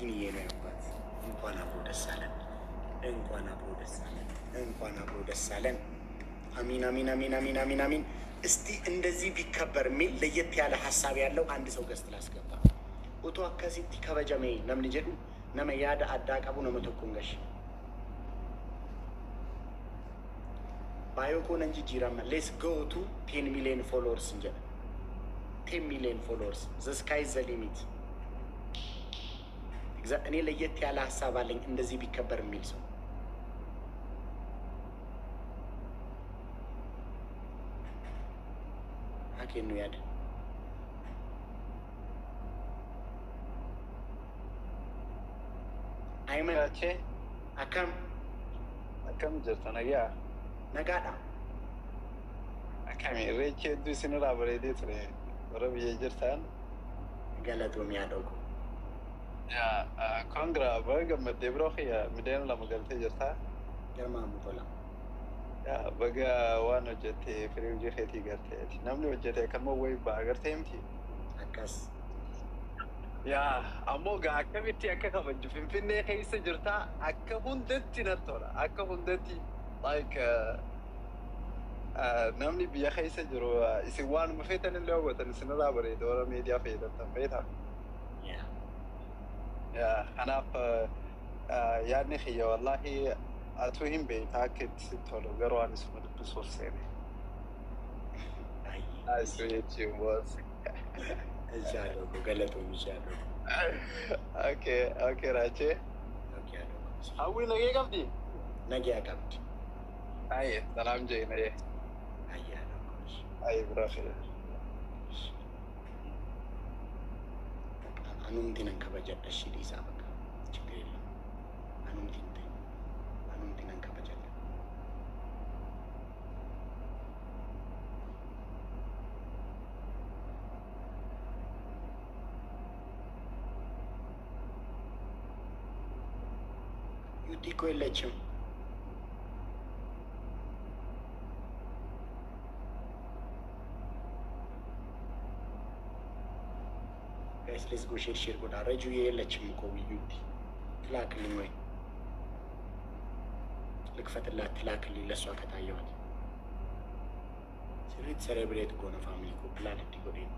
ቢኒዬ ነው ያባት። እንኳን አብሮ ደስ አለን፣ እንኳን አብሮ ደስ አለን፣ እንኳን አብሮ ደስ አለን። አሚን አሚን አሚን አሚን አሚን አሚን። እስቲ እንደዚህ ቢከበር የሚል ለየት ያለ ሀሳብ ያለው አንድ ሰው ገስት ላስገባ። ኦቶ አካሲቲ ከበጀሜ ነምን ጀዱ ነመ ያደ አዳቀቡ ነመ ተኩንገሽ ባዮኮን እንጂ ጂራማ ሌስ ጎ ቱ 10 ሚሊዮን ፎሎወርስ እንጂ 10 ሚሊዮን ፎሎወርስ ዘ ስካይ ዘ ሊሚት። እኔ ለየት ያለ ሀሳብ አለኝ እንደዚህ ቢከበር የሚል ሰው አኬን ነው ያደ አይመቼ አከም ጀርተነያ ነጋዳ አከም ሬቼ ዱስንራ በሬዴት ነው ወረብ የጀርታን ገለቶ የሚያደርጉ ያ ኮንግራ በገመደ ብሮኺ ምደን ለመገልተ ጀርታ ገርማ ሙቶላ ያ በጋ ዋኖ ጀቴ ፍሪውጂ ኸቲ ገርተ ነምኒ ወጀቴ ከመ ወይ ባገርተምቲ አካስ ያ አሞጋ አከቢቲ አከከበጅ ፍንፍኔ ኸይስ ጅርታ አከሁንደቲ ነቶላ አከሁንደቲ ላይክ namni biyya keessa jiru isin waan mufeetan illee hawwatan isinirraa bareeda warra miidiyaa fayyadamtan beektaa. Kanaaf yaadni kiyya wallaahi atuu hin beektaa akka itti tolu garuu ani suma dubbisuuf seene. Asuu jechuun boos. Inshaallah galatoom inshaallah. Okay Raachee. Hawwi nagee qabdi? Nagee qabdi. Aye salaam jee nagee. Aye biraafii. Anumti nan kabajadha shidii isaa bakka chigreeli. Anumti nan kabajadha. Yuutii koo illachim. Let's go share good. I read you here. Let's go with you. Tlak lingway. Look for the tlak li. Let's walk at ayot. Let's celebrate go na family ko planet ko din.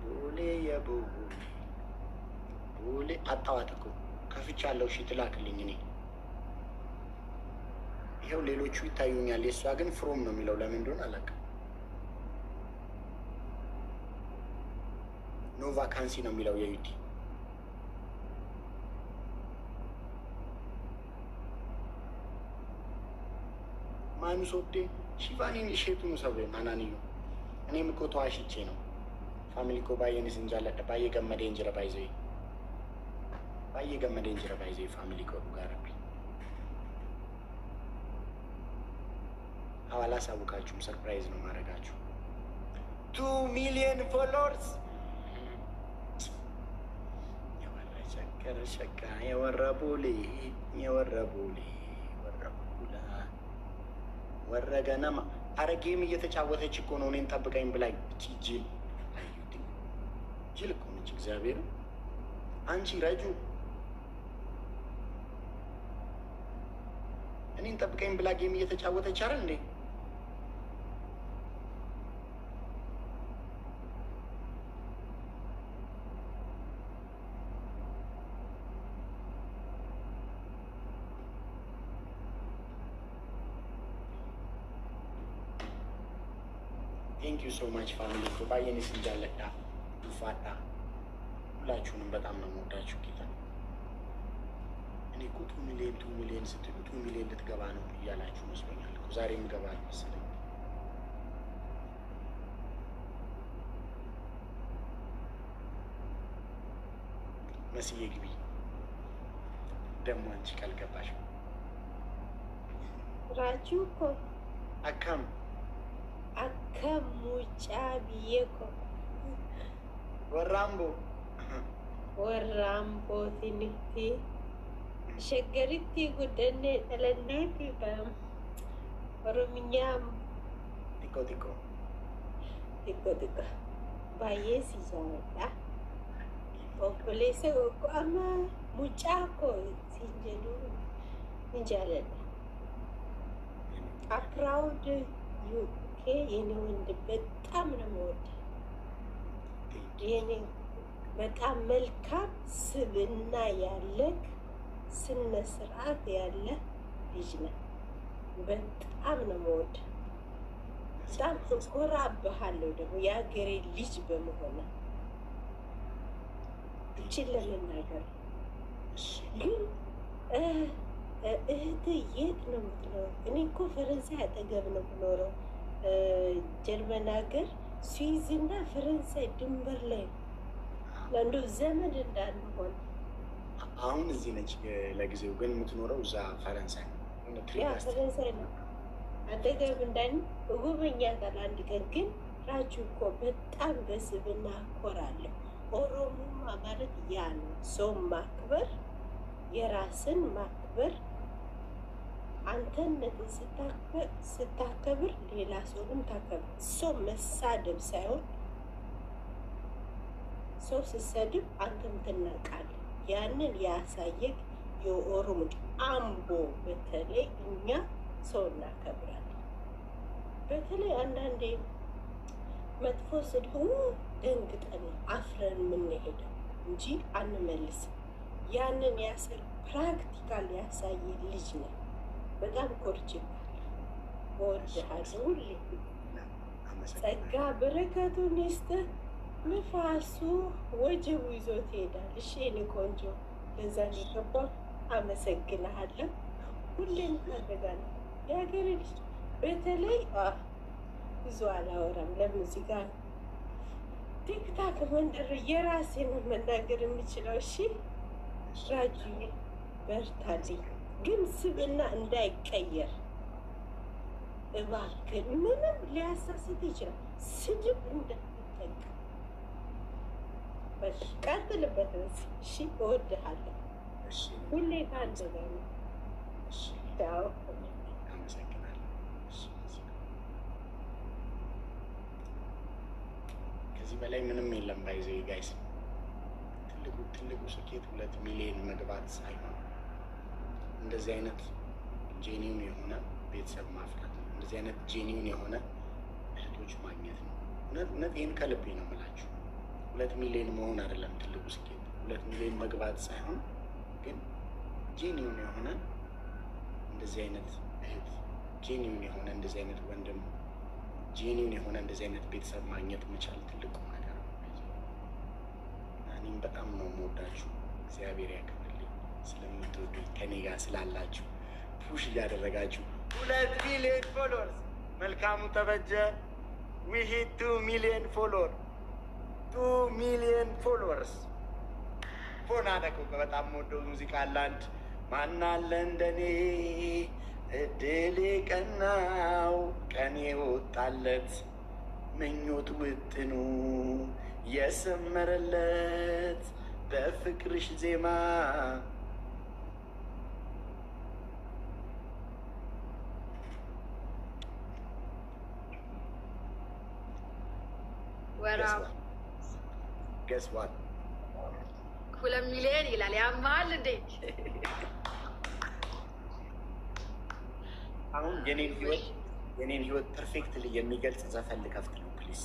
Bole ya bole atawat ko. Kafiቻለሁ እሺ ትላክልኝ እኔ ይሄው ሌሎቹ ይታዩኛል የሷ ግን ፍሮም ነው የሚለው ለምን እንደሆነ አላውቅም ኖ ቫካንሲ ነው የሚለው የዩቲ ማኑ ሶዴ ሺቫኒን ሼቱን ሰው ማናንዩ እኔም እኮ ተዋሽቼ ነው ፋሚሊ እኮ ባየንስ እንጃለደ ባየ ገመዴ እንጀራ ባይዘይ ፋሚሊ እኮ ጋር ሐዋላ ሳውቃችሁም ሰርፕራይዝ ነው ማድረጋችሁ 2 ሚሊዮን ፎሎወርስ ሸካ የወረቡሊ ወረገነማ አረጌም እየተጫወተች እኮ ነው እኔን ጠብቀኝ ብላኝ ጅል እኮ ነች እግዚአብሔር አንቺ ረጁ እኔን ጠብቀኝ ብላ ጌም እየተጫወተች አይደል እንዴ Thank you so much family for buying this injallada ufata ሁላችሁንም በጣም ነው የምወዳችሁ ጌታ እኔ እኮ 2 ሚሊዮን ስትሉ 2 ሚሊዮን ልትገባ ነው እያላችሁ መስሎኛል እኮ ዛሬም እገባለሁ መሰለኝ መስዬ ግቢ ደግሞ አንቺ ካልገባሽ ራጁ እኮ አካም mucha viejo warrambo tiniti shagaritti gudane dalanati bam orominyam tiko baye si jara obboleessa koo amma mucaa koo siin jedhu ni jaaladha. አፕራውድ ዩኬ የኔ ወንድ በጣም ነው የምወደው። የኔ በጣም መልካም ስብዕና ያለህ ስነ ስርዓት ያለ ልጅ ነው። በጣም ነው የምወደው። በጣም እኮራብሃለሁ ደግሞ የሀገሬ ልጅ በመሆነ እችን ለመናገር ግን እህት የት ነው የምትኖረው? እኔ እኮ ፈረንሳይ አጠገብ ነው የምኖረው። ጀርመን ሀገር ስዊዝ እና ፈረንሳይ ድንበር ላይ ነው። ለአንዱ ዘመድ እንዳንሆን አሁን እዚህ ነች ለጊዜው፣ ግን የምትኖረው እዛ ፈረንሳይ ነው። ያ ፈረንሳይ ነው አጠገብ እንዳን እጎበኛታለሁ አንድ ቀን። ግን ራጁ እኮ በጣም በስብዕና እኮራለሁ። ኦሮሞማ ማለት ያ ነው፣ ሰው ማክበር፣ የራስን ማክበር። አንተነትን ስታከብር ሌላ ሰውንም ታከብር። ሰው መሳደብ ሳይሆን ሰው ስትሰድብ አንተም ትናቃለህ። ያንን ያሳየክ የኦሮሞ አምቦ በተለይ እኛ ሰው እናከብራለን። በተለይ አንዳንዴ መጥፎ ስድብ ደንግጠን አፍረን የምንሄደው እንጂ አንመልስም። ያንን ያስር ፕራክቲካል ያሳየ ልጅ ነው። በጣም ኮርችባለሁ። እወድሃለሁ። ሁሌ ጸጋ በረከቱን ይስጥህ። ንፋሱ ወጀቡ ይዞት ይሄዳል። እሺ የኔ ቆንጆ፣ ለዛ ነው የገባው። አመሰግንሃለሁ። ሁሌም ታደጋለህ የሀገሬ ልጅ። በተለይ ብዙ አላወራም ለሙዚቃ ነው። ቲክታክ መንደር የራሴን መናገር የምችለው። እሺ ራጁዬ በርታልኝ፣ ግን ስብዕና እንዳይቀየር እባክህ። ምንም ሊያሳስት ይችላል። ስድብ እንዳትጠቀም ቀጥልበት። እሺ እወድሃለሁ። ሁሌ ከአንተ ጋር ነው። ቻው። ከዚህ በላይ ምንም የለም። ባይዘው ጋይስ ትልቁ ስኬት 2 ሚሊዮን መግባት ሳይሆን እንደዚህ አይነት ጄኒውን የሆነ ቤተሰብ ማፍራት ነው። እንደዚህ አይነት ጄኒውን የሆነ እህቶች ማግኘት ነው። እውነት ይህን ከልቤ ነው የምላችሁ። 2 ሚሊዮን መሆን አይደለም ትልቁ ስኬት፣ 2 ሚሊዮን መግባት ሳይሆን ግን ጄኒውን የሆነ እንደዚህ አይነት እህት፣ ጄኒውን የሆነ እንደዚህ አይነት ወንድም፣ ጄኒውን የሆነ እንደዚህ አይነት ቤተሰብ ማግኘት መቻል ትልቁ ነገር ነው። እኔም በጣም ነው የምወዳችሁ። እግዚአብሔር ያክብርልኝ። ስለምትወዱኝ ከኔ ጋር ስላላችሁ ፑሽ እያደረጋችሁ 2 ሚሊዮን ፎሎወርስ። መልካሙ ተበጀ ዊ ሂት 2 ሚሊዮን ፎሎወር 2 ሚሊዮን ፎሎወርስ። ፎና ደቆ በጣም ወደው ሙዚቃ አላንድ ማን አለ እንደኔ እድል ቀናው ቀኔ ወጣለት ምኞት ውጥኑ የሰመረለት በፍቅርሽ ዜማ ወራው ገስ ዋት 2 ሚሊዮን ይላል። ያማል እንዴ? አሁን የኔን ህይወት ፐርፌክትሊ የሚገልጽ ዘፈን ልከፍት ነው ፕሊዝ።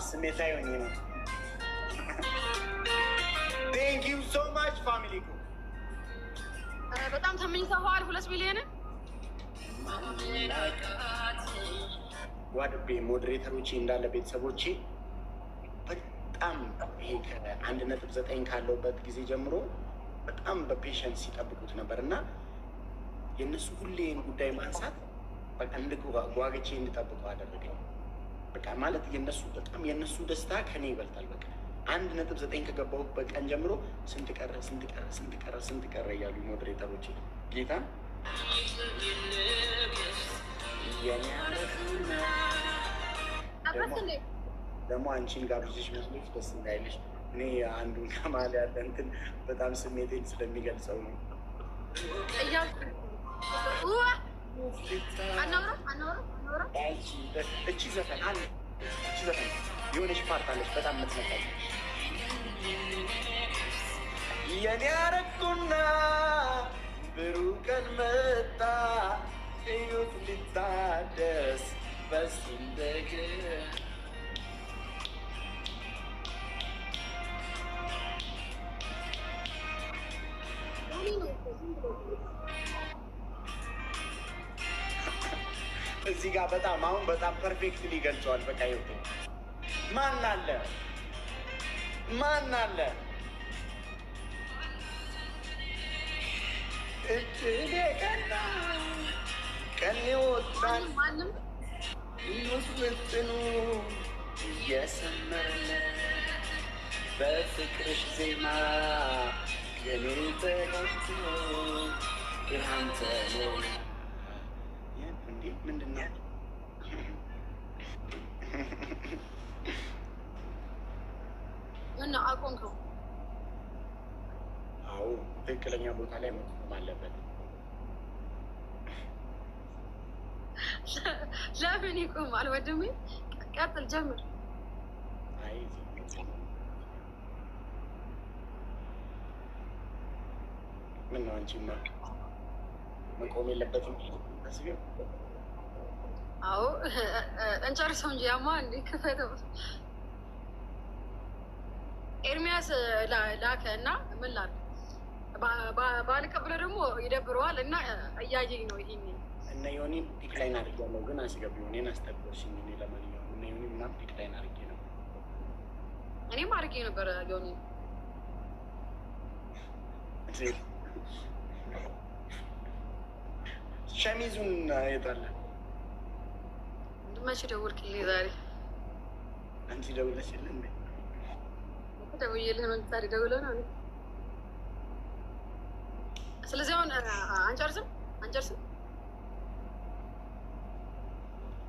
ስሜታዊ ሆኜ ነው። ቴንክ ዩ ሶ ማች ፋሚሊ። በጣም ተመኝተኸዋል 2 ሚሊዮንን። ጓድቤ ሞዴሬተሮቼ እንዳለ ቤተሰቦቼ በጣም ይሄ ከ1.9 ካለውበት ጊዜ ጀምሮ በጣም በፔሸንስ ሲጠብቁት ነበር እና የእነሱ ሁሌን ጉዳይ ማንሳት በቃ ጓግቼ እንድጠብቀው አደረገኝ። በቃ ማለት የእነሱ ደስታ ከኔ ይበልጣል። በቃ 1.9 ከገባሁበት ቀን ጀምሮ ስንት ቀረ እያሉ ሞዴሬተሮች ጌታ ደግሞ አንቺን ጋብዥሽ መስሎች ደስ እንዳይልሽ እኔ አንዱን ከማል ያለ እንትን በጣም ስሜቴን ስለሚገልጸው ነው። እቺ ዘፈን የሆነች ፓርት አለች በጣም የምትመጣል። የኔ አረኩና ብሩህ ቀን መጣ እዩት ሊታደስ በዚህ እንደገና እዚህ ጋር በጣም ፐርፌክትሊ ገልጸዋል። በቃ ይወጡ ማን አለ እጅግ ቀና ቀን ይወጣል ይወስጥኑ እየሰመረ በፍቅርሽ ዜማ የኔ ተቀጥሎ ብርሃን ተሞላ ምንድን ነው? እና አቆምከው? አዎ ትክክለኛ ቦታ ላይ መቆም አለበት። ለምን ይቆማል? ወንድሜ ቀጥል፣ ጀምር። አይ ምን ነው አንቺ መቆም የለበትም ታስቢው? አዎ እንጨርሰው እንጂ ያማ እንዴ ክፈተው። ኤርሚያስ ላከ እና ምን ላለ ባልቀብለ ደግሞ ይደብረዋል እና እያየኝ ነው። ይሄን እነ ዮኒን ዲክላይን አድርጌያለሁ፣ ግን አስገቢው እኔን አስጠብቆሽኝ። እኔ ለማንኛውም እነ ዮኒ ምናምን ዲክላይን አድርጌ ነው። እኔም አድርጌ ነበረ ዮኒ ሸሚዙን የታለ? መቼ ደውልክልኝ ዛሬ? አንቺ ደውለሽ የለ እንዴ? ደውዬልህ ነው ዛሬ ደውለህ ነው። ስለዚህ አሁን አንጨርስም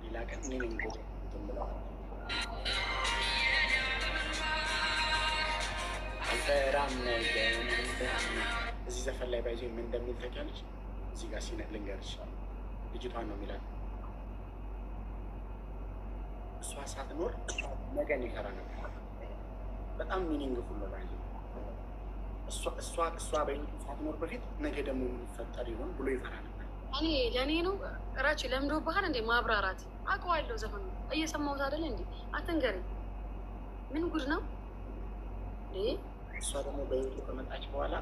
ሌላ ቀን እኔ ነኝ አልፈራም ነገር እዚህ ዘፈን ላይ ባይዞ ምን እንደሚል ታውቂያለሽ? እዚህ ጋር ሲነት ልንገርሽ፣ ልጅቷን ነው የሚላት። እሷ ሳትኖር ነገን ይፈራ ነበር። በጣም ሚኒንግፉል ነው ባይዞ። እሷ በህይወቱ ሳትኖር በፊት ነገ ደግሞ የሚፈጠር ይሆን ብሎ ይፈራ ነበር። እኔ ለእኔ ነው እራች ለምዶ ባህል እንዴ ማብራራት አውቀዋለሁ። ዘፈኑ እየሰማሁት አይደለ እንዴ? አትንገረኝ። ምን ጉድ ነው? እሷ ደግሞ በህይወቱ ከመጣች በኋላ